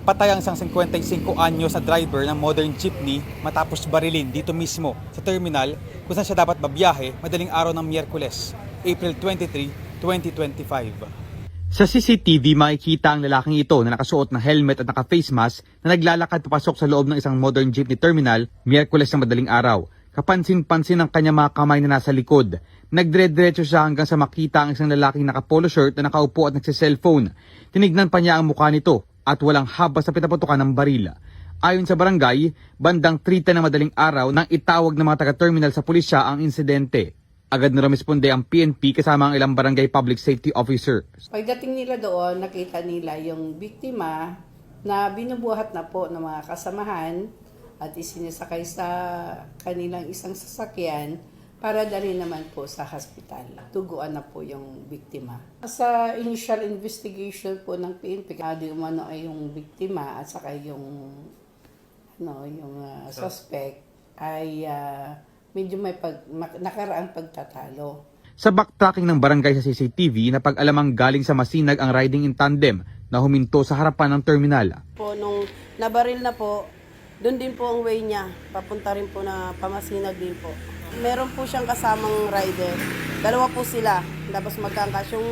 Patay ang isang 55 anyos na driver ng modern jeepney matapos barilin dito mismo sa terminal kung saan siya dapat babiyahe madaling araw ng Miyerkules, April 23, 2025. Sa CCTV, makikita ang lalaking ito na nakasuot ng helmet at naka-face mask na naglalakad papasok sa loob ng isang modern jeepney terminal, Miyerkules ng madaling araw. Kapansin-pansin ang kanyang mga kamay na nasa likod. Nagdire-diretso siya hanggang sa makita ang isang lalaking naka-polo shirt na nakaupo at nagsiselfone. Tinignan pa niya ang mukha nito at walang habas sa pinaputukan ng baril. Ayon sa barangay, bandang 3:00 ng madaling araw nang itawag ng mga taga-terminal sa pulisya ang insidente. Agad na rumisponde ang PNP kasama ang ilang barangay public safety officer. Pagdating nila doon, nakita nila yung biktima na binubuhat na po ng mga kasamahan at isinisakay sa kanilang isang sasakyan para dali naman po sa hospital. Tuguan na po yung biktima. Sa initial investigation po ng PNP, di umano ay yung biktima at saka yung suspect ay medyo may nakaraang pagtatalo. Sa backtracking ng barangay sa CCTV, napag-alamang galing sa Masinag ang riding in tandem na huminto sa harapan ng terminal. Nung nabaril na po, doon din po ang way niya. Papunta rin po na Pamasinag din po. Meron po siyang kasamang rider. Dalawa po sila. Tapos magkaangkas. Yung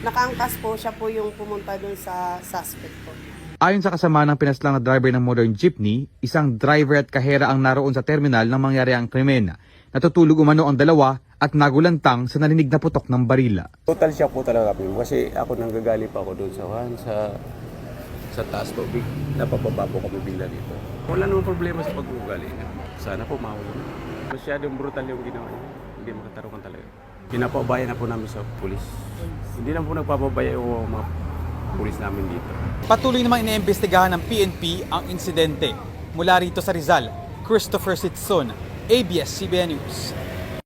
nakaangkas po, siya po yung pumunta doon sa suspect po. Ayon sa kasama ng pinaslang na driver ng modern jeepney, isang driver at kahera ang naroon sa terminal nang mangyari ang krimen. Natutulog umano ang dalawa at nagulantang sa narinig na putok ng barila. Total shock po talaga kami kasi ako nanggagali pa ako doon sa taas po. Napapaba po kami bigla dito. Wala namang problema sa pag-ugali. Sana po mahulog. Masyadong brutal yung ginawa niya. Hindi makatarungan talaga. Pinapabayan na po namin sa pulis. Hindi lang po nagpapabaya yung mga pulis namin dito. Patuloy namang iniimbestigahan ng PNP ang insidente. Mula rito sa Rizal, Christopher Sitson, ABS-CBN News.